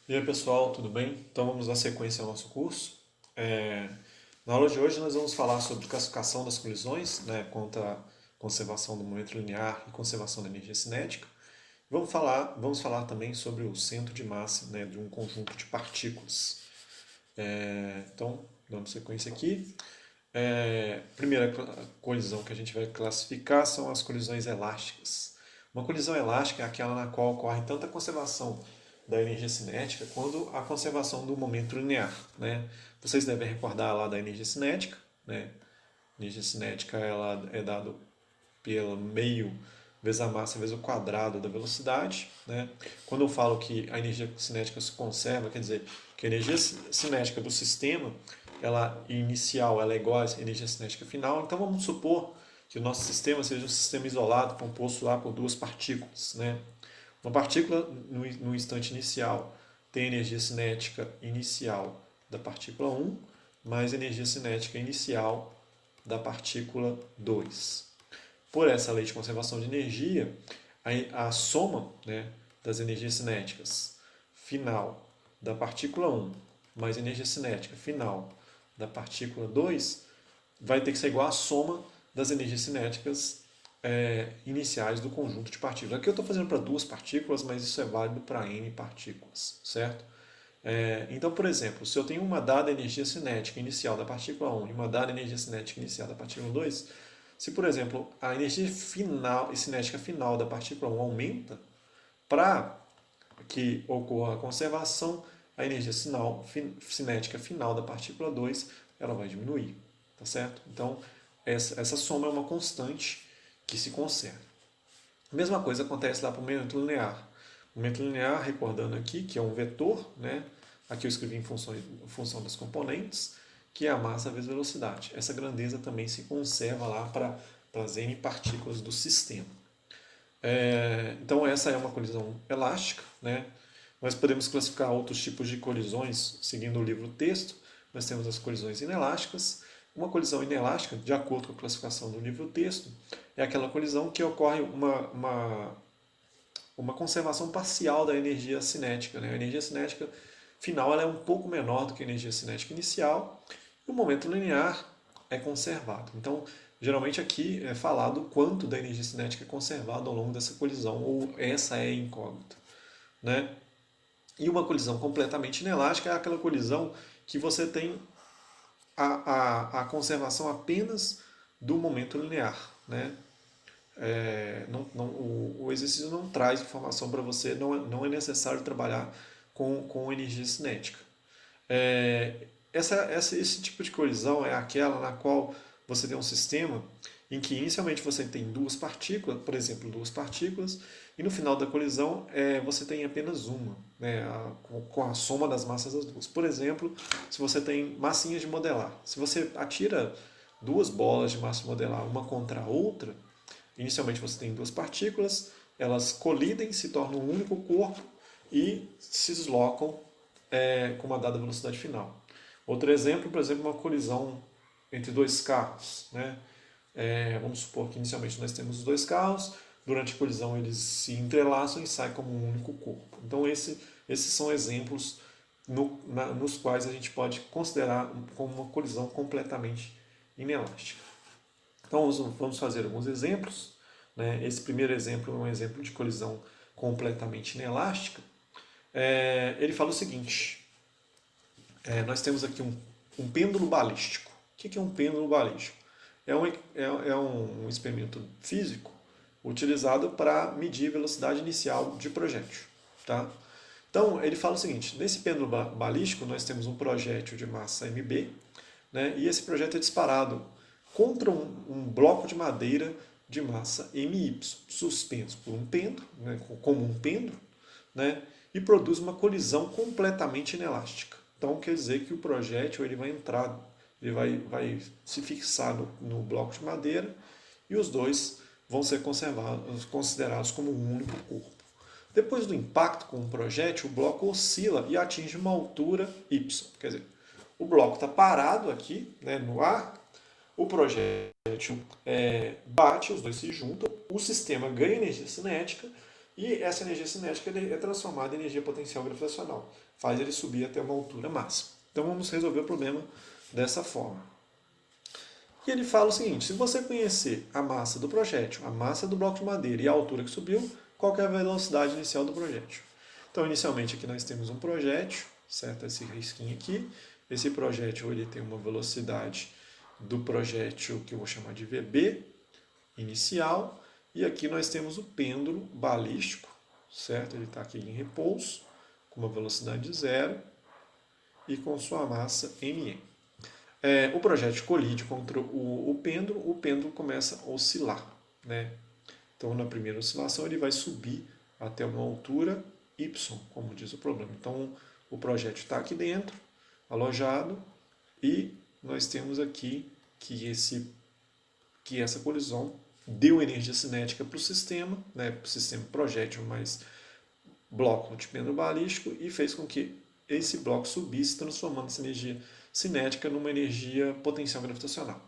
E aí pessoal, tudo bem? Então vamos dar sequência ao nosso curso. Na aula de hoje nós vamos falar sobre classificação das colisões, né, quanto à conservação do momento linear e conservação da energia cinética. Vamos falar também sobre o centro de massa, né, de um conjunto de partículas. Então, dando sequência aqui. Primeira colisão que a gente vai classificar são as colisões elásticas. Uma colisão elástica é aquela na qual ocorre tanto a conservação da energia cinética quanto a conservação do momento linear. Né? Vocês devem recordar lá da energia cinética. Né? A energia cinética ela é dada pelo meio vezes a massa vezes o quadrado da velocidade. Né? Quando eu falo que a energia cinética se conserva, quer dizer que a energia cinética do sistema ela inicial ela é igual à energia cinética final. Então vamos supor que o nosso sistema seja um sistema isolado, composto lá por duas partículas. Né? Uma partícula no instante inicial tem energia cinética inicial da partícula 1 mais energia cinética inicial da partícula 2. Por essa lei de conservação de energia, a soma, né, das energias cinéticas final da partícula 1 mais energia cinética final da partícula 2 vai ter que ser igual à soma das energias cinéticas iniciais do conjunto de partículas. Aqui eu estou fazendo para duas partículas, mas isso é válido para n partículas, certo? Então, por exemplo, se eu tenho uma dada energia cinética inicial da partícula 1 e uma dada energia cinética inicial da partícula 2, se, por exemplo, a energia final e cinética final da partícula 1 aumenta, para que ocorra a conservação, a energia cinética final da partícula 2 ela vai diminuir, tá certo? Então, essa soma é uma constante que se conserva. A mesma coisa acontece lá para o momento linear. O momento linear, recordando aqui, que é um vetor, né? Aqui eu escrevi em função das componentes, que é a massa vezes velocidade. Essa grandeza também se conserva lá para as n partículas do sistema. Então essa é uma colisão elástica. Né? Nós podemos classificar outros tipos de colisões seguindo o livro texto. Nós temos as colisões inelásticas. Uma colisão inelástica, de acordo com a classificação do livro texto, é aquela colisão que ocorre uma conservação parcial da energia cinética. Né? A energia cinética final ela é um pouco menor do que a energia cinética inicial e o momento linear é conservado. Então, geralmente aqui é falado o quanto da energia cinética é conservado ao longo dessa colisão, ou essa é incógnita. Né? E uma colisão completamente inelástica é aquela colisão que você tem a conservação apenas do momento linear. Né? O exercício não traz informação para você, não é necessário trabalhar com energia cinética. Esse tipo de colisão é aquela na qual você tem um sistema em que inicialmente você tem duas partículas, por exemplo, duas partículas, e no final da colisão você tem apenas uma, né, com a soma das massas das duas. Por exemplo, se você tem massinhas de modelar, se você atira duas bolas de massa de modelar uma contra a outra, inicialmente você tem duas partículas, elas colidem, se tornam um único corpo e se deslocam com uma dada velocidade final. Outro exemplo, por exemplo, uma colisão entre dois carros. Né? Vamos supor que inicialmente nós temos os dois carros, durante a colisão eles se entrelaçam e saem como um único corpo. Então esses são exemplos nos quais a gente pode considerar como uma colisão completamente inelástica. Então vamos fazer alguns exemplos. Né? Esse primeiro exemplo é um exemplo de colisão completamente inelástica. Ele fala o seguinte: nós temos aqui um pêndulo balístico. O que é um pêndulo balístico? É um experimento físico utilizado para medir a velocidade inicial de projétil. Tá? Então, ele fala o seguinte: nesse pêndulo balístico, nós temos um projétil de massa mb, né, e esse projétil é disparado contra um bloco de madeira de massa my, suspenso por um pêndulo, né, como um pêndulo, né, e produz uma colisão completamente inelástica. Então quer dizer que o projétil ele vai entrar, ele vai se fixar no bloco de madeira e os dois vão ser considerados como um único corpo. Depois do impacto com o projétil, o bloco oscila e atinge uma altura y. Quer dizer, o bloco está parado aqui, né, no ar, o projétil bate, os dois se juntam, o sistema ganha energia cinética E essa energia cinética é transformada em energia potencial gravitacional, faz ele subir até uma altura máxima. Então vamos resolver o problema dessa forma. E ele fala o seguinte: se você conhecer a massa do projétil, a massa do bloco de madeira e a altura que subiu, qual que é a velocidade inicial do projétil? Então, inicialmente aqui nós temos um projétil, certo? Esse risquinho aqui. Esse projétil ele tem uma velocidade do projétil que eu vou chamar de VB inicial. E aqui nós temos o pêndulo balístico, certo? Ele está aqui em repouso, com uma velocidade de zero e com sua massa mn. O projétil colide contra o pêndulo começa a oscilar, né? Então, na primeira oscilação, ele vai subir até uma altura y, como diz o problema. Então, o projétil está aqui dentro, alojado, e nós temos aqui que essa colisão deu energia cinética para o sistema, né, para o sistema projétil mais bloco de pêndulo balístico, e fez com que esse bloco subisse, transformando essa energia cinética numa energia potencial gravitacional.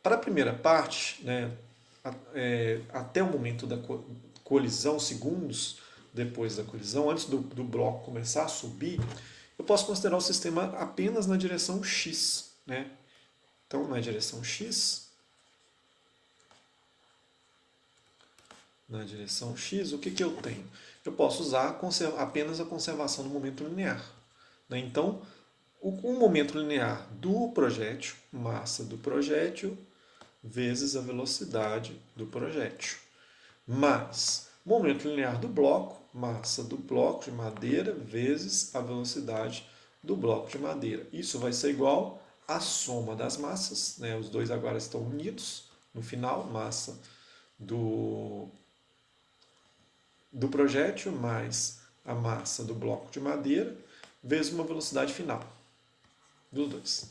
Para a primeira parte, né, até o momento da colisão, segundos depois da colisão, antes do bloco começar a subir, eu posso considerar o sistema apenas na direção x. Né? Então, na direção x, o que eu tenho? Eu posso usar apenas a conservação do momento linear. Né? Então, o momento linear do projétil, massa do projétil, vezes a velocidade do projétil. Mais momento linear do bloco, massa do bloco de madeira, vezes a velocidade do bloco de madeira. Isso vai ser igual à soma das massas, né? Os dois agora estão unidos no final, massa do projétil mais a massa do bloco de madeira, vezes uma velocidade final dos dois.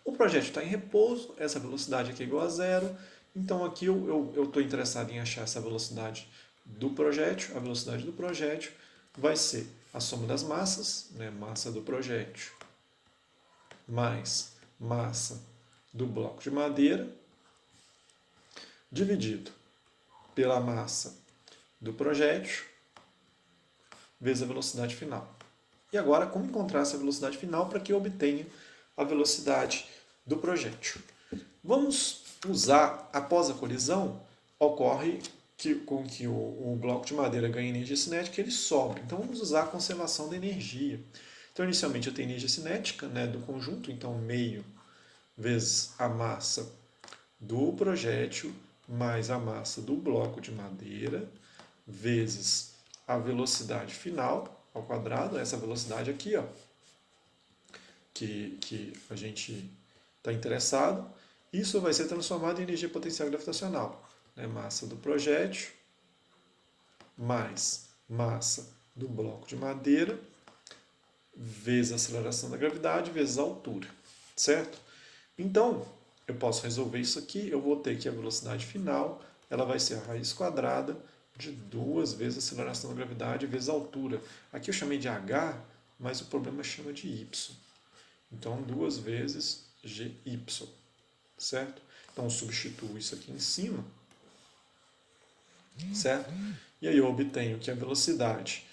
O projétil está em repouso, essa velocidade aqui é igual a zero, então aqui eu estou interessado em achar essa velocidade do projétil. A velocidade do projétil vai ser a soma das massas, né, massa do projétil mais massa do bloco de madeira, dividido pela massa do projétil, vezes a velocidade final. E agora, como encontrar essa velocidade final para que eu obtenha a velocidade do projétil? Vamos usar, após a colisão, ocorre com que o bloco de madeira ganha energia cinética, ele sobe. Então vamos usar a conservação da energia. Então inicialmente eu tenho energia cinética, né, do conjunto, então meio vezes a massa do projétil mais a massa do bloco de madeira vezes a velocidade final ao quadrado, essa velocidade aqui, ó, que a gente está interessado. Isso vai ser transformado em energia potencial gravitacional. Né? Massa do projétil mais massa do bloco de madeira vezes a aceleração da gravidade vezes a altura. Certo? Então, eu posso resolver isso aqui. Eu vou ter que a velocidade final ela vai ser a raiz quadrada de 2 vezes a aceleração da gravidade vezes a altura. Aqui eu chamei de h, mas o problema chama de y. Então, 2 vezes gy. Certo? Então, eu substituo isso aqui em cima. Certo? E aí eu obtenho que a velocidade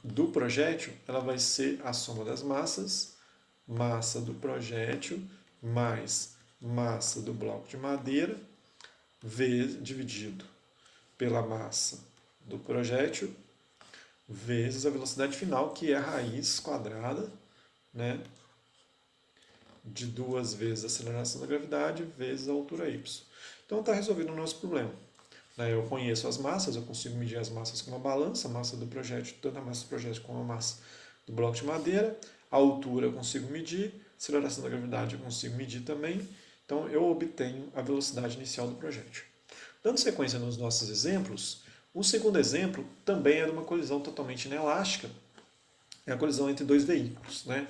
do projétil ela vai ser a soma das massas, massa do projétil mais massa do bloco de madeira, dividido pela massa do projétil, vezes a velocidade final, que é a raiz quadrada, né, de 2 vezes a aceleração da gravidade vezes a altura y. Então está resolvido o nosso problema. Eu conheço as massas, eu consigo medir as massas com uma balança, a massa do projétil, tanto a massa do projétil como a massa do bloco de madeira. A altura eu consigo medir, a aceleração da gravidade eu consigo medir também. Então eu obtenho a velocidade inicial do projétil. Dando sequência nos nossos exemplos, o segundo exemplo também é de uma colisão totalmente inelástica. É a colisão entre dois veículos. Né?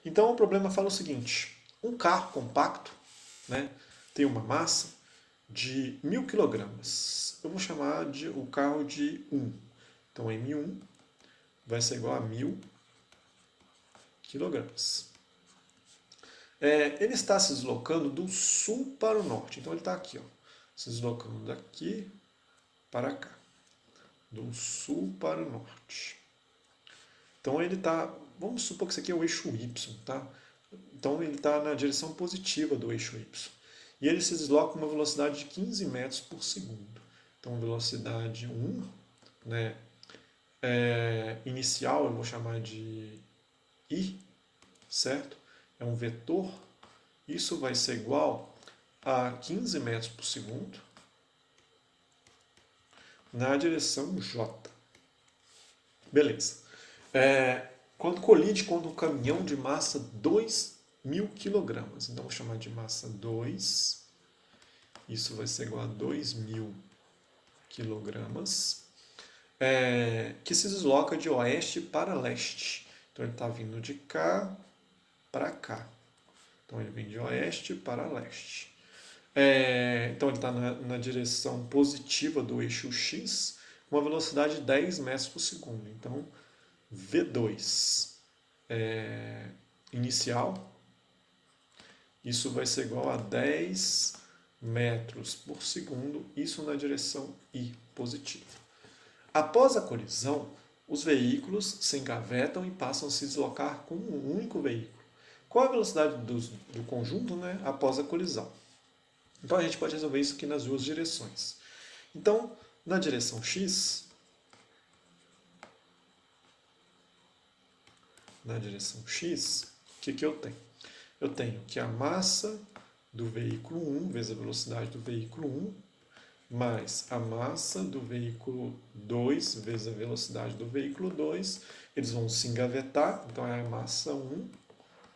Então o problema fala o seguinte: um carro compacto, né, tem uma massa de 1.000 kg. Eu vou chamar de o carro de 1. Então, M1 vai ser igual a 1.000 kg. Ele está se deslocando do sul para o norte. Então, ele está aqui, ó, se deslocando daqui para cá, do sul para o norte. Então ele está, vamos supor que isso aqui é o eixo Y, tá? Então ele está na direção positiva do eixo Y. E ele se desloca com uma velocidade de 15 metros por segundo. Então velocidade 1, né, inicial eu vou chamar de I, certo? É um vetor. Isso vai ser igual a 15 metros por segundo na direção J. Beleza. Quando colide com um caminhão de massa 2.000 kg. Então, vou chamar de massa 2. Isso vai ser igual a 2.000 kg. Que se desloca de oeste para leste. Então, ele está vindo de cá para cá. Então, ele vem de oeste para leste. Então, ele está na direção positiva do eixo X, com uma velocidade de 10 metros por segundo. Então, V2 inicial, isso vai ser igual a 10 metros por segundo, isso na direção I positiva. Após a colisão, os veículos se engavetam e passam a se deslocar com um único veículo. Qual a velocidade do conjunto, né, após a colisão? Então a gente pode resolver isso aqui nas duas direções. Então, na direção X, o que eu tenho? Eu tenho que a massa do veículo 1 vezes a velocidade do veículo 1, mais a massa do veículo 2 vezes a velocidade do veículo 2, eles vão se engavetar, então é a massa 1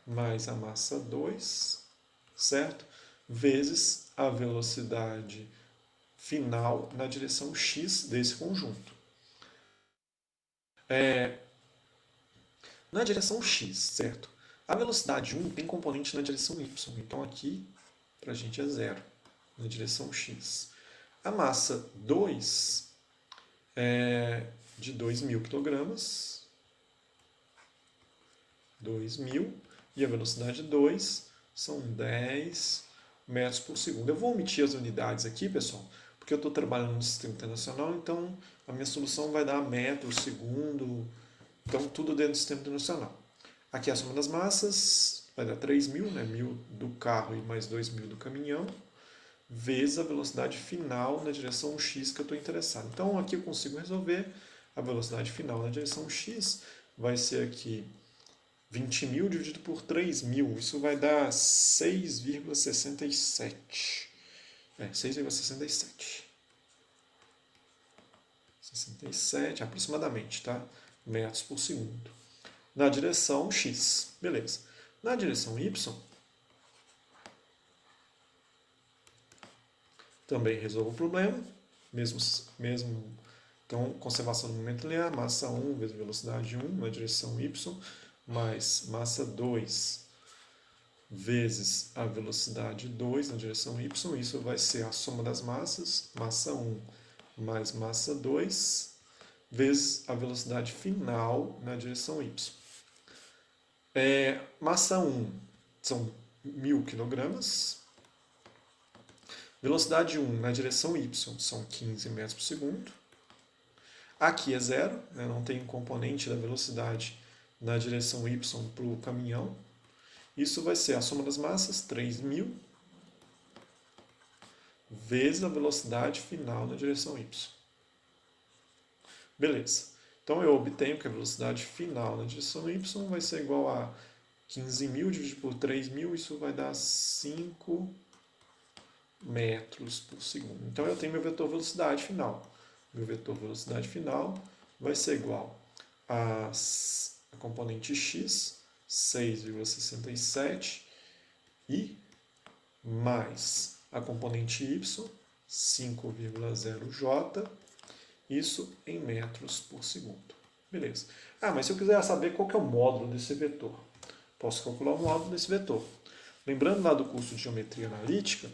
mais a massa 2, certo? Vezes a velocidade final na direção X desse conjunto. Na direção X, certo? A velocidade 1 tem componente na direção Y, então aqui para a gente é 0, na direção X. A massa 2 é de 2.000 kg, 2.000, e a velocidade 2 são 10 metros por segundo. Eu vou omitir as unidades aqui, pessoal, porque eu estou trabalhando no sistema internacional, então a minha solução vai dar metro, segundo, então tudo dentro do sistema internacional. Aqui a soma das massas vai dar 3.000, né? 1.000 do carro e mais 2.000 do caminhão, vezes a velocidade final na direção X que eu estou interessado. Então aqui eu consigo resolver a velocidade final na direção X, vai ser aqui 20.000 dividido por 3.000, isso vai dar 6,67. 6,67. 67 aproximadamente, tá? Metros por segundo. Na direção X, beleza. Na direção Y, também resolvo o problema, mesmo então, conservação do momento linear, massa 1 vezes velocidade 1 na direção Y, mais massa 2 vezes a velocidade 2 na direção Y, isso vai ser a soma das massas, massa 1 mais massa 2, vezes a velocidade final na direção Y. Massa 1 são 1.000 kg, velocidade 1 na direção Y são 15 metros por segundo. Aqui é 0, né, não tem componente da velocidade na direção Y para o caminhão. Isso vai ser a soma das massas, 3.000, vezes a velocidade final na direção Y. Beleza. Então eu obtenho que a velocidade final na direção Y vai ser igual a 15.000 dividido por 3.000, isso vai dar 5 metros por segundo. Então eu tenho meu vetor velocidade final. Meu vetor velocidade final vai ser igual a componente x, 6,67, e mais a componente y, 5,0j, isso em metros por segundo. Beleza. Mas se eu quiser saber qual que é o módulo desse vetor, posso calcular o módulo desse vetor. Lembrando lá do curso de geometria analítica,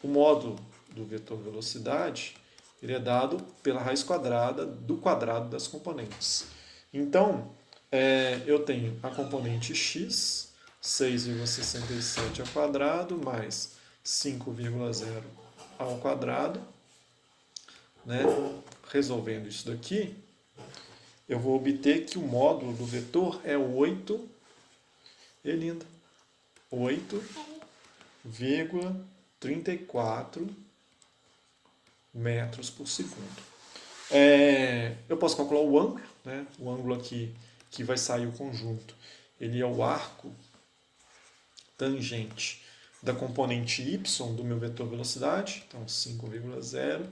o módulo do vetor velocidade ele é dado pela raiz quadrada do quadrado das componentes. Então, eu tenho a componente x, 6,67 ao quadrado, mais 5,0 ao quadrado, né? Resolvendo isso daqui, eu vou obter que o módulo do vetor é 8, e linda, 8,34 metros por segundo. Eu posso calcular o ângulo, né? O ângulo aqui que vai sair o conjunto, ele é o arco tangente da componente y do meu vetor velocidade, então 5,0,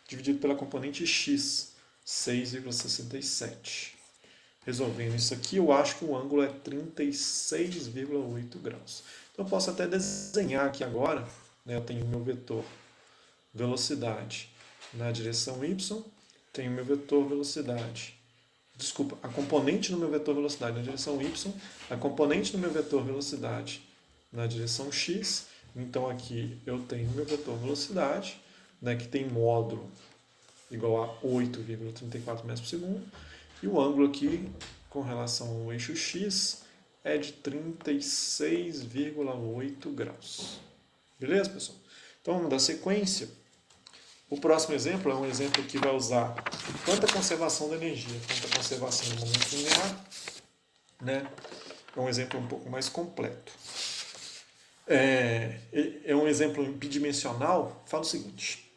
dividido pela componente x, 6,67. Resolvendo isso aqui, eu acho que o ângulo é 36,8 graus. Então eu posso até desenhar aqui agora, né? Eu tenho o meu vetor velocidade na direção y, tenho o meu vetor velocidade. Desculpa, a componente no meu vetor velocidade na direção y, a componente no meu vetor velocidade na direção x. Então aqui eu tenho meu vetor velocidade, né, que tem módulo igual a 8,34 metros por segundo, e o ângulo aqui com relação ao eixo x é de 36,8 graus. Beleza, pessoal? Então vamos dar sequência. O próximo exemplo é um exemplo que vai usar tanto a conservação da energia quanto a conservação do momento linear, né? É um exemplo um pouco mais completo. É um exemplo bidimensional. Fala o seguinte: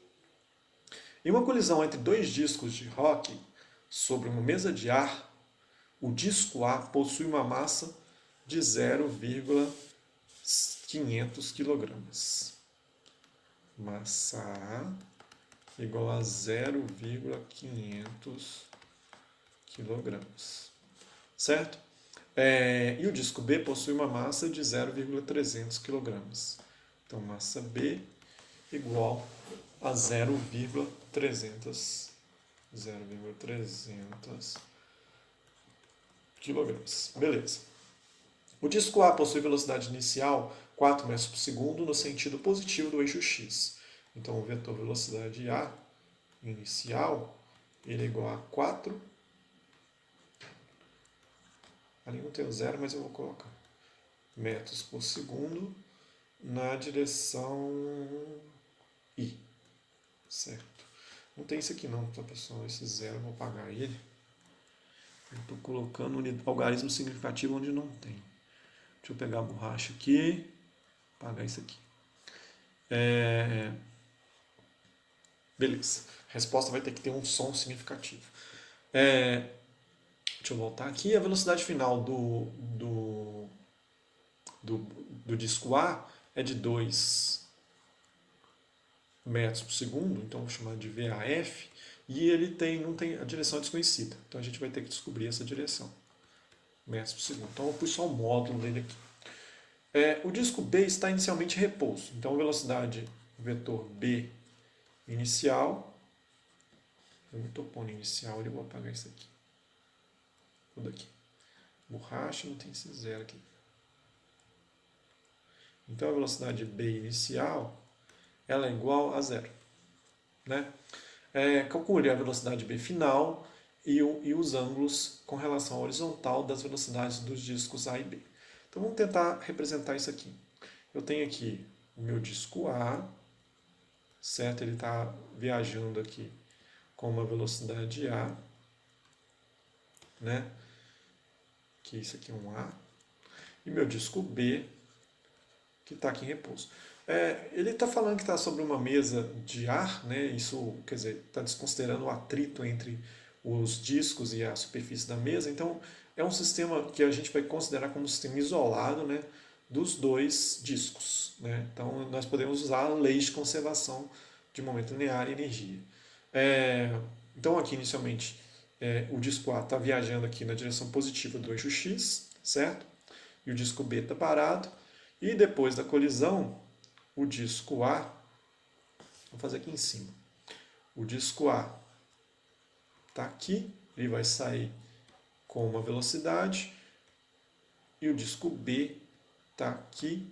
em uma colisão entre dois discos de hóquei sobre uma mesa de ar, o disco A possui uma massa de 0,500 kg. Massa A igual a 0,500 kg. Certo? E o disco B possui uma massa de 0,300 kg. Então, massa B igual a 0,300 kg. Beleza. O disco A possui velocidade inicial 4 metros por segundo no sentido positivo do eixo x. Então, o vetor velocidade A inicial ele é igual a 4. Ali não tem o zero, mas eu vou colocar metros por segundo na direção I. Certo. Não tem isso aqui não, tá, pessoal? Esse zero eu vou apagar ele. Eu estou colocando um algarismo significativo onde não tem. Deixa eu pegar a borracha aqui, apagar isso aqui. Beleza. A resposta vai ter que ter um som significativo. Deixa eu voltar aqui. A velocidade final do disco A é de 2 metros por segundo, então vou chamar de VAF, e ele não tem a direção desconhecida. Então a gente vai ter que descobrir essa direção. Metros por segundo. Então eu pus só o módulo dele aqui. O disco B está inicialmente em repouso. Então a velocidade vetor B inicial. Eu não estou pondo inicial, eu vou apagar isso aqui. Tudo aqui. Borracha, não tem esse zero aqui. Então a velocidade B inicial ela é igual a zero. Né? Calcule a velocidade B final e os ângulos com relação à horizontal das velocidades dos discos A e B. Então vamos tentar representar isso aqui. Eu tenho aqui o meu disco A, certo? Ele está viajando aqui com uma velocidade A, né? Que isso aqui é um A. E meu disco B, que está aqui em repouso. Ele está falando que está sobre uma mesa de ar, né? Isso, quer dizer, está desconsiderando o atrito entre os discos e a superfície da mesa. Então, é um sistema que a gente vai considerar como um sistema isolado, né, dos dois discos. Né? Então, nós podemos usar a lei de conservação de momento linear e energia. Então, aqui, inicialmente, o disco A está viajando aqui na direção positiva do eixo X, certo? E o disco B está parado. E depois da colisão, o disco A, vou fazer aqui em cima, o disco A está aqui, ele vai sair com uma velocidade, e o disco B está aqui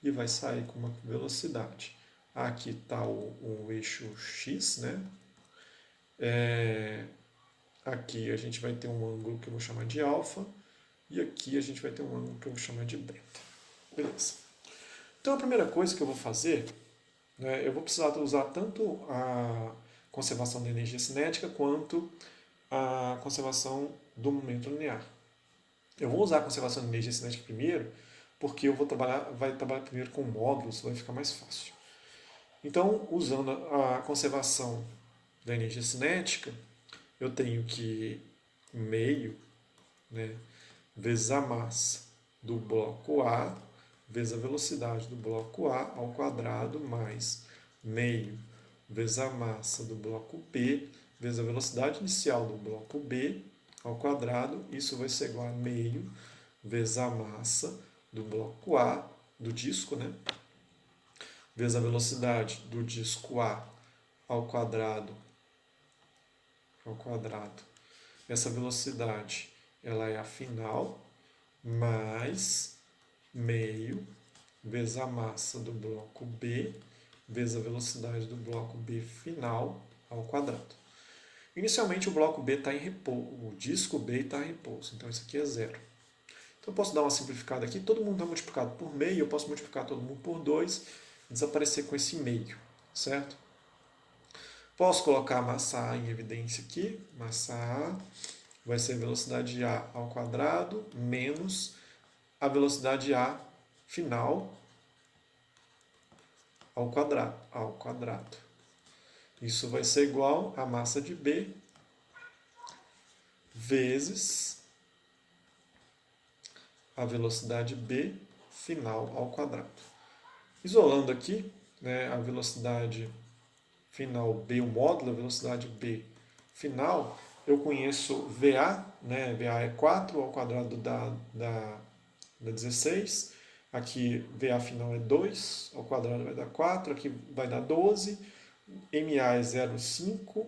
e vai sair com uma velocidade. Aqui está o eixo X, né? Aqui a gente vai ter um ângulo que eu vou chamar de alfa, e aqui a gente vai ter um ângulo que eu vou chamar de beta. Beleza. Então a primeira coisa que eu vou fazer, né, eu vou precisar usar tanto a conservação da energia cinética quanto a conservação do momento linear. Eu vou usar a conservação da energia cinética primeiro, porque eu vou vai trabalhar primeiro com módulos, vai ficar mais fácil. Então, usando a conservação da energia cinética, eu tenho que meio, né, vezes a massa do bloco A, vezes a velocidade do bloco A ao quadrado, mais meio vezes a massa do bloco B, vezes a velocidade inicial do bloco B ao quadrado. Isso vai ser igual a meio vezes a massa do bloco A, do disco, né? Vezes a velocidade do disco A ao quadrado. Essa velocidade ela é a final, mais meio vezes a massa do bloco B, vezes a velocidade do bloco B final ao quadrado. Inicialmente o bloco B está em repouso, o disco B está em repouso, então isso aqui é zero. Então eu posso dar uma simplificada aqui, todo mundo está multiplicado por meio, eu posso multiplicar todo mundo por 2 e desaparecer com esse meio, certo? Posso colocar a massa A em evidência aqui, massa A vai ser a velocidade A ao quadrado menos a velocidade A final ao quadrado. Isso vai ser igual a massa de B vezes a velocidade B final ao quadrado. Isolando aqui, né, a velocidade final B, o módulo da velocidade B final, eu conheço VA, né, VA é 4 ao quadrado da 16, aqui VA final é 2, ao quadrado vai dar 4, aqui vai dar 12, MA é 0,5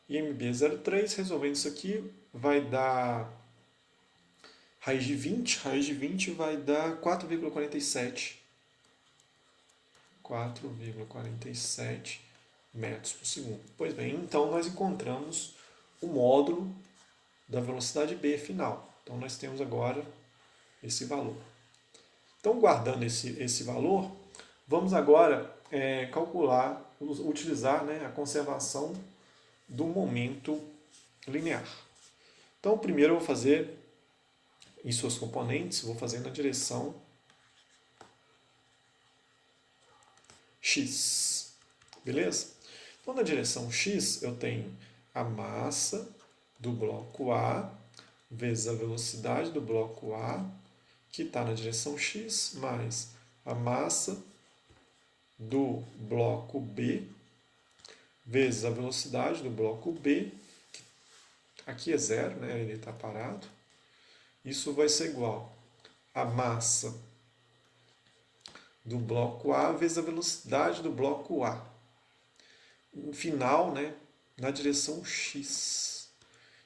e MB é 0,3. Resolvendo isso aqui, vai dar raiz de 20 vai dar 4,47 metros por segundo. Pois bem, então nós encontramos o módulo da velocidade B final. Então nós temos agora esse valor. Então, guardando esse valor, vamos agora calcular, utilizar, né, a conservação do momento linear. Então, primeiro eu vou fazer em suas componentes, vou fazer na direção x. Beleza? Então, na direção x, eu tenho a massa do bloco A vezes a velocidade do bloco A, que está na direção x, mais a massa do bloco B vezes a velocidade do bloco B, que aqui é zero, né? Ele está parado. Isso vai ser igual a massa do bloco A vezes a velocidade do bloco A. No final, né, na direção x.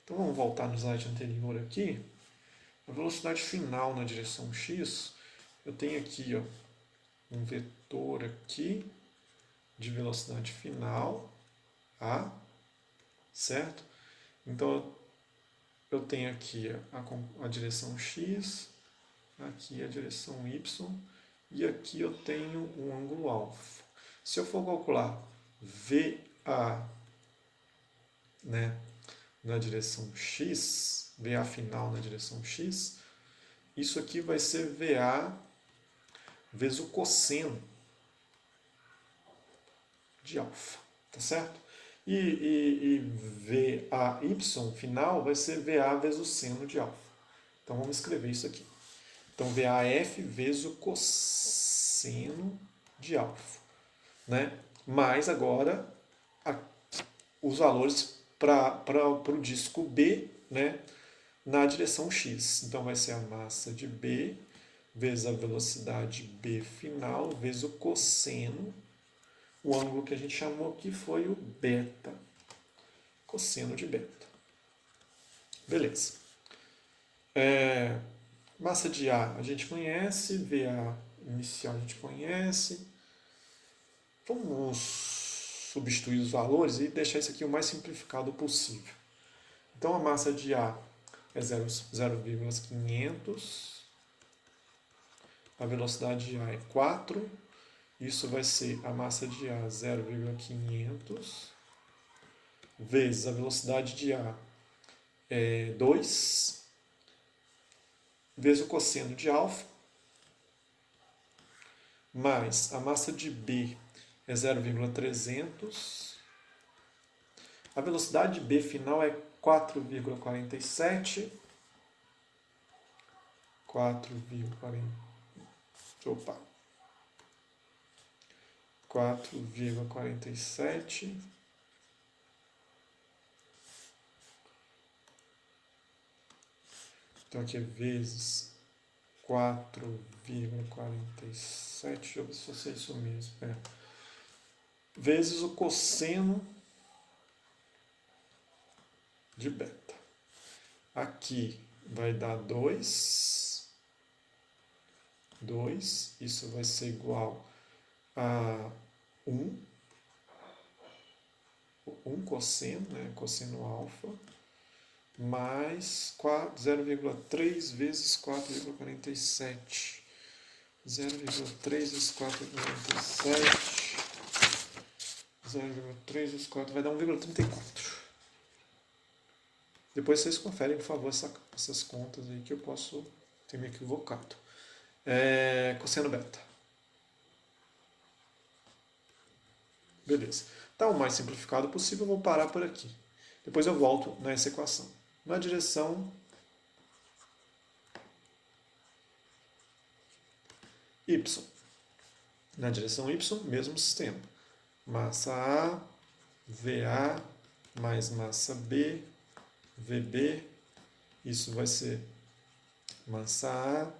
Então vamos voltar no slide anterior aqui. A velocidade final na direção x, eu tenho aqui, ó, um vetor aqui de velocidade final, A, certo? Então eu tenho aqui a direção x, aqui a direção y, e aqui eu tenho um ângulo alfa. Se eu for calcular VA, né, na direção x, VA final na direção x, isso aqui vai ser VA vezes o cosseno de alfa, tá certo? E VAY final vai ser VA vezes o seno de alfa. Então vamos escrever isso aqui. Então VAF vezes o cosseno de alfa, né? Mais agora os valores para o disco B, né, na direção x. Então vai ser a massa de B vezes a velocidade B final vezes o cosseno. O ângulo que a gente chamou aqui foi o beta, cosseno de beta. Beleza. Massa de A gente conhece, VA inicial a gente conhece. Vamos substituir os valores e deixar isso aqui o mais simplificado possível. Então a massa de A é 0,500, a velocidade de A é 4, isso vai ser a massa de A 0,500 vezes a velocidade de A é 2, vezes o cosseno de alfa, mais a massa de B é 0,300. A velocidade de B final é 4,47. 4,47. Então aqui é vezes 4,47. Deixa eu ver se eu sei isso mesmo. Vezes o cosseno de beta. Aqui vai dar 2. Isso vai ser igual a 1 cosseno, né? Cosseno alfa, mais 0,3 vezes 4,47. 0,3 vezes 4,47. 0,3 vezes 4 vai dar 1,34. Depois vocês conferem, por favor, essas contas aí que eu posso ter me equivocado. Cosseno beta. Beleza. Tá o mais simplificado possível, eu vou parar por aqui. Depois eu volto nessa equação. Na direção y. Na direção y, mesmo sistema. Massa A, VA, mais massa B, VB. Isso vai ser massa A,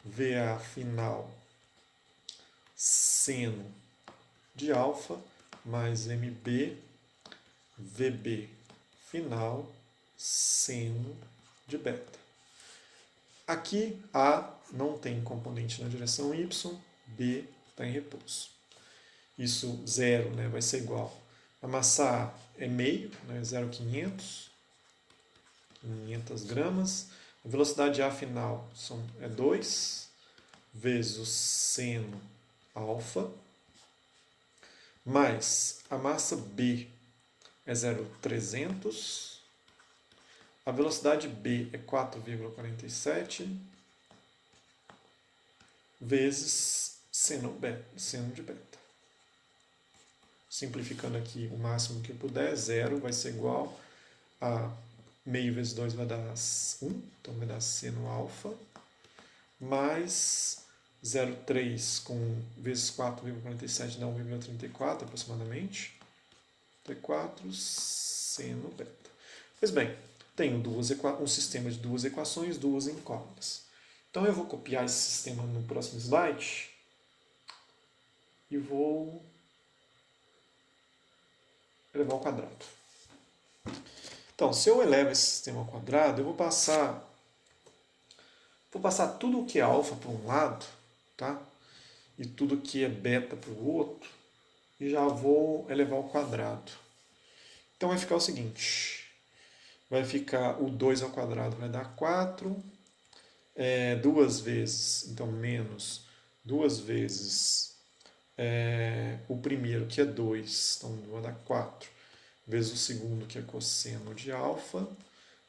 VA final, seno de alfa, mais MB, VB final, seno de beta. Aqui A não tem componente na direção Y, B está em repouso. Isso, 0, né, vai ser igual. A massa A é meio, né, 0,500, 500 gramas. A velocidade A final é 2, vezes o seno alfa, mais a massa B é 0,300, a velocidade B é 4,47, vezes seno de beta. Simplificando aqui o máximo que eu puder, 0 vai ser igual a meio vezes 2 vai dar 1, então vai dar seno alfa, mais 0,3 vezes 4,47 dá 1,34 aproximadamente. 34 seno beta. Pois bem, tenho um sistema de duas equações, duas incógnitas. Então eu vou copiar esse sistema no próximo slide e vou elevar ao quadrado. Então, se eu elevo esse sistema ao quadrado, eu vou passar tudo o que é alfa para um lado, tá? E tudo que é beta para o outro, e já vou elevar ao quadrado. Então vai ficar o seguinte, vai ficar o 2 ao quadrado vai dar 4, duas vezes, então menos 2 vezes o primeiro, que é 2, então vai dar 4, vezes o segundo, que é cosseno de alfa,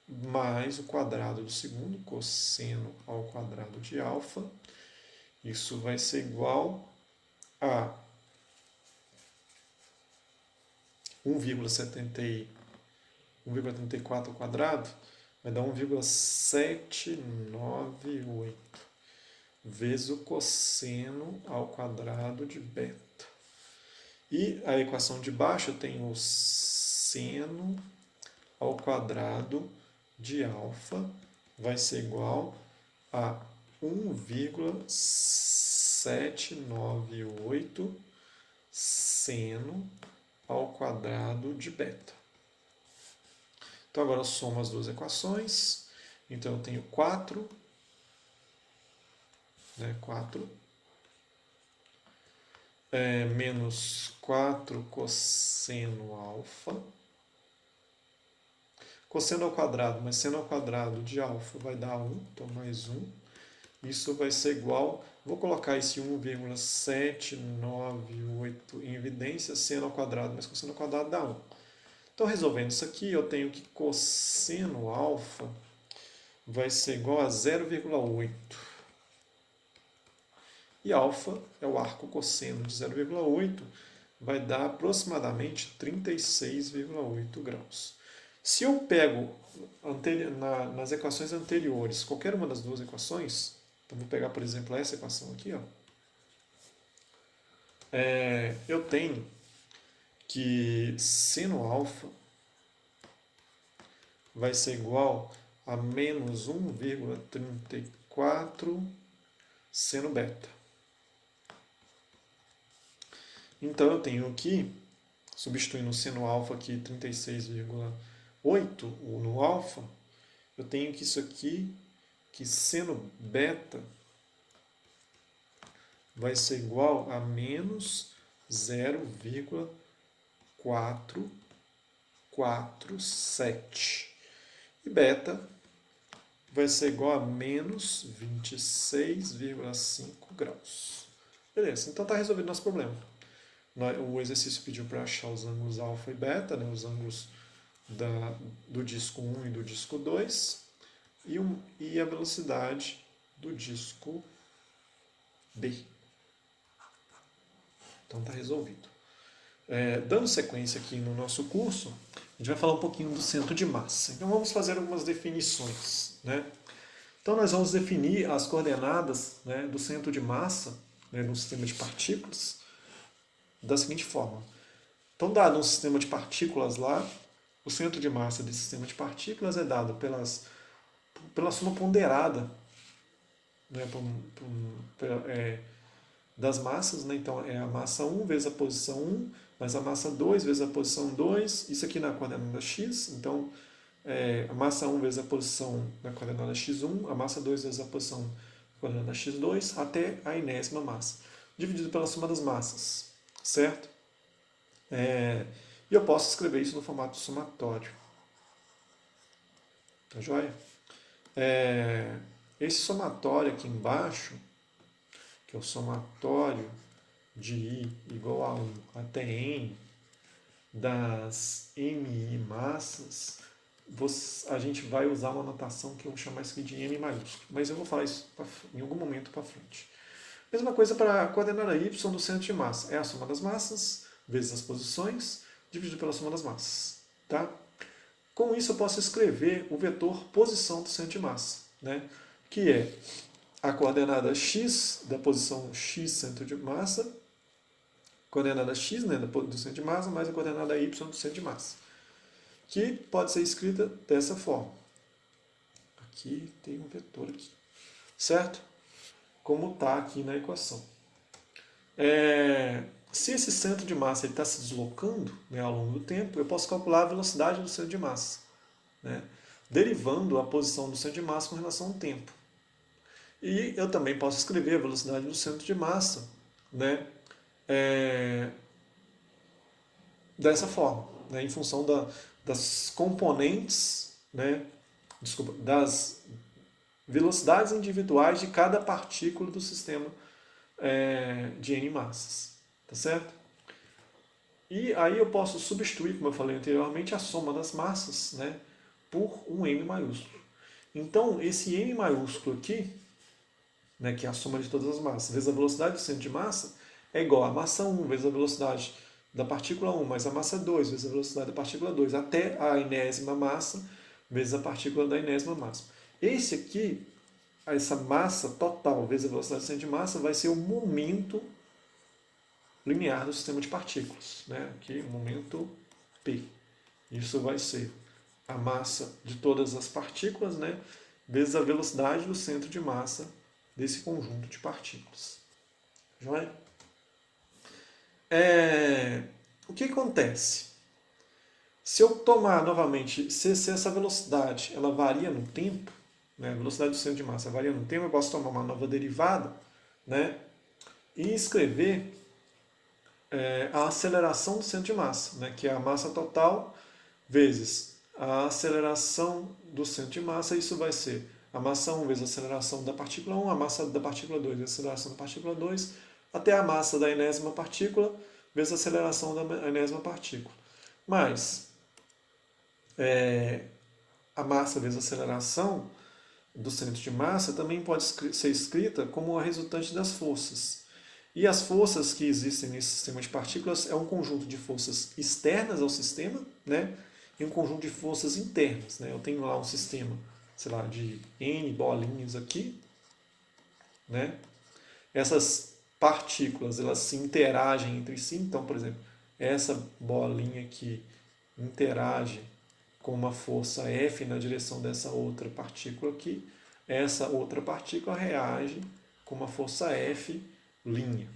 mais o quadrado do segundo, cosseno ao quadrado de alfa. Isso vai ser igual a 1,74 ao quadrado, vai dar 1,798 vezes o cosseno ao quadrado de beta. E a equação de baixo eu tenho o seno ao quadrado de alfa vai ser igual a 1,798 seno ao quadrado de beta. Então agora eu somo as duas equações. Então eu tenho 4, né, 4 menos 4 cosseno alfa. Cosseno ao quadrado, mas seno ao quadrado de alfa vai dar 1, então mais 1. Isso vai ser igual, vou colocar esse 1,798 em evidência, seno ao quadrado, mas cosseno ao quadrado dá 1. Então, resolvendo isso aqui, eu tenho que cosseno alfa vai ser igual a 0,8. E alfa é o arco cosseno de 0,8, vai dar aproximadamente 36,8 graus. Se eu pego nas equações anteriores qualquer uma das duas equações, então vou pegar, por exemplo, essa equação aqui, ó, eu tenho que seno alfa vai ser igual a menos 1,34 seno beta. Então eu tenho aqui, substituindo o seno alfa aqui 36,8 no alfa, eu tenho que isso aqui, que seno beta vai ser igual a menos 0,447. E beta vai ser igual a menos 26,5 graus. Beleza, então está resolvido nosso problema. O exercício pediu para achar os ângulos alfa e beta, né, os ângulos do disco 1 e do disco 2, e a velocidade do disco B. Então está resolvido. Dando sequência aqui no nosso curso, a gente vai falar um pouquinho do centro de massa. Então vamos fazer algumas definições, né? Então nós vamos definir as coordenadas, né, do centro de massa, né, no sistema de partículas da seguinte forma. Então, dado um sistema de partículas lá, o centro de massa desse sistema de partículas é dado pela soma ponderada, né, das massas. Né? Então, é a massa 1 vezes a posição 1, mais a massa 2 vezes a posição 2, isso aqui na coordenada x. Então, a massa 1 vezes a posição na coordenada x1, a massa 2 vezes a posição na coordenada x2, até a enésima massa, dividido pela soma das massas, certo? E eu posso escrever isso no formato somatório. Tá joia? Esse somatório aqui embaixo, que é o somatório de I igual a 1 até N das MI massas, a gente vai usar uma notação que eu vou chamar isso aqui de M maiúsculo. Mas eu vou falar isso em algum momento para frente. Mesma coisa para a coordenada Y do centro de massa. É a soma das massas vezes as posições, dividido pela soma das massas. Tá? Com isso eu posso escrever o vetor posição do centro de massa, né? Que é a coordenada x da posição x centro de massa, coordenada x, né, do centro de massa, mais a coordenada y do centro de massa, que pode ser escrita dessa forma. Aqui tem um vetor aqui, certo? Como está aqui na equação. Se esse centro de massa está se deslocando, né, ao longo do tempo, eu posso calcular a velocidade do centro de massa, né, derivando a posição do centro de massa com relação ao tempo. E eu também posso escrever a velocidade do centro de massa, né, dessa forma, né, em função das componentes, né, das velocidades individuais de cada partícula do sistema de N massas. Tá certo? E aí eu posso substituir, como eu falei anteriormente, a soma das massas, né, por um M maiúsculo. Então, esse M maiúsculo aqui, né, que é a soma de todas as massas, vezes a velocidade do centro de massa, é igual a massa 1 vezes a velocidade da partícula 1, mais a massa 2 vezes a velocidade da partícula 2, até a enésima massa, vezes a partícula da enésima massa. Esse aqui, essa massa total vezes a velocidade do centro de massa, vai ser o momento linear do sistema de partículas, né? Aqui, o momento P. Isso vai ser a massa de todas as partículas, né, vezes a velocidade do centro de massa desse conjunto de partículas. Joia? O que acontece? Se eu tomar novamente, se essa velocidade ela varia no tempo, né, a velocidade do centro de massa varia no tempo, eu posso tomar uma nova derivada, né, e escrever a aceleração do centro de massa, né, que é a massa total vezes a aceleração do centro de massa. Isso vai ser a massa 1 vezes a aceleração da partícula 1, a massa da partícula 2 vezes a aceleração da partícula 2, até a massa da enésima partícula vezes a aceleração da enésima partícula. Mas a massa vezes a aceleração do centro de massa também pode ser escrita como a resultante das forças. E as forças que existem nesse sistema de partículas é um conjunto de forças externas ao sistema, né? E um conjunto de forças internas, né? Eu tenho lá um sistema, sei lá, de N bolinhas aqui, né? Essas partículas, elas se interagem entre si. Então, por exemplo, essa bolinha aqui interage com uma força F na direção dessa outra partícula aqui. Essa outra partícula reage com uma força F linha,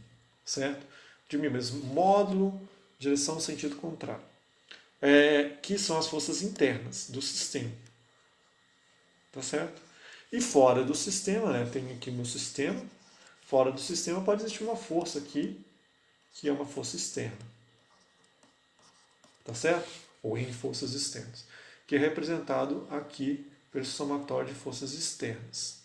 certo? De mesmo módulo, direção sentido contrário. Que são as forças internas do sistema. Tá certo? E fora do sistema, né, tem aqui o meu sistema. Fora do sistema pode existir uma força aqui, que é uma força externa. Tá certo? Ou N forças externas. Que é representado aqui pelo somatório de forças externas.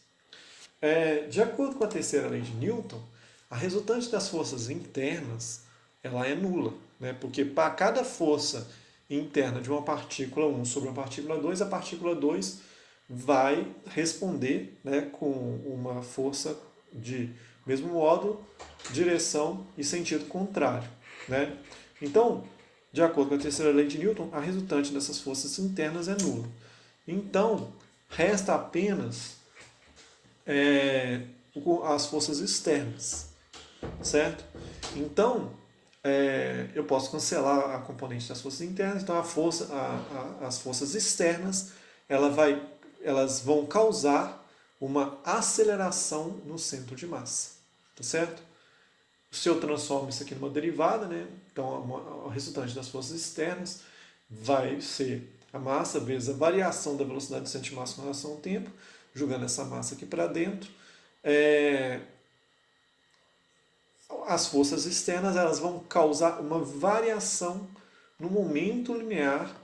De acordo com a terceira lei de Newton, a resultante das forças internas ela é nula, né? Porque para cada força interna de uma partícula 1 sobre uma partícula 2, a partícula 2 vai responder, né, com uma força de mesmo modo, direção e sentido contrário, né? Então, de acordo com a terceira lei de Newton, a resultante dessas forças internas é nula. Então, resta apenas as forças externas, certo? Então, eu posso cancelar a componente das forças internas, então as forças externas elas vão causar uma aceleração no centro de massa, tá certo? Se eu transformo isso aqui numa derivada, né? Então a resultante das forças externas vai ser a massa vezes a variação da velocidade do centro de massa com relação ao tempo, jogando essa massa aqui para dentro. As forças externas elas vão causar uma variação no momento linear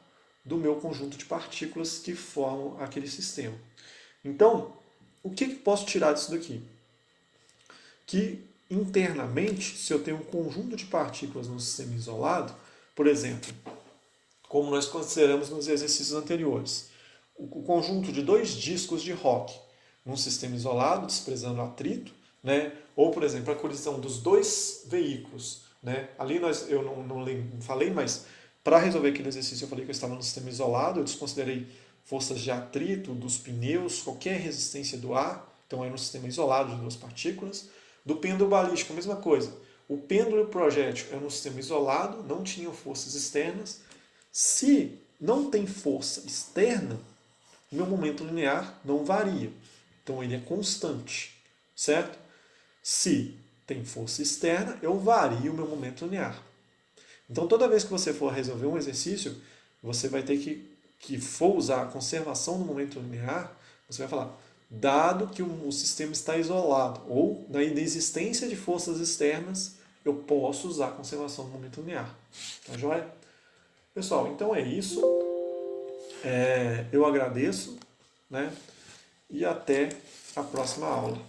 do meu conjunto de partículas que formam aquele sistema. Então, o que posso tirar disso daqui? Que internamente, se eu tenho um conjunto de partículas num sistema isolado, por exemplo, como nós consideramos nos exercícios anteriores, o conjunto de dois discos de rock num sistema isolado, desprezando atrito, né? Ou, por exemplo, a colisão dos dois veículos. Né? Ali eu não falei, mas para resolver aquele exercício eu falei que eu estava num sistema isolado, eu desconsiderei forças de atrito dos pneus, qualquer resistência do ar, então era um sistema isolado de duas partículas. Do pêndulo balístico, a mesma coisa. O pêndulo e o projétil é um sistema isolado, não tinham forças externas. Se não tem força externa, meu momento linear não varia. Então ele é constante, certo? Se tem força externa, eu vario o meu momento linear. Então toda vez que você for resolver um exercício, você vai ter que for usar a conservação do momento linear, você vai falar, dado que o sistema está isolado, ou na inexistência de forças externas, eu posso usar a conservação do momento linear. Tá joia? Pessoal, então é isso. Eu agradeço, né? E até a próxima aula.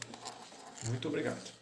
Muito obrigado.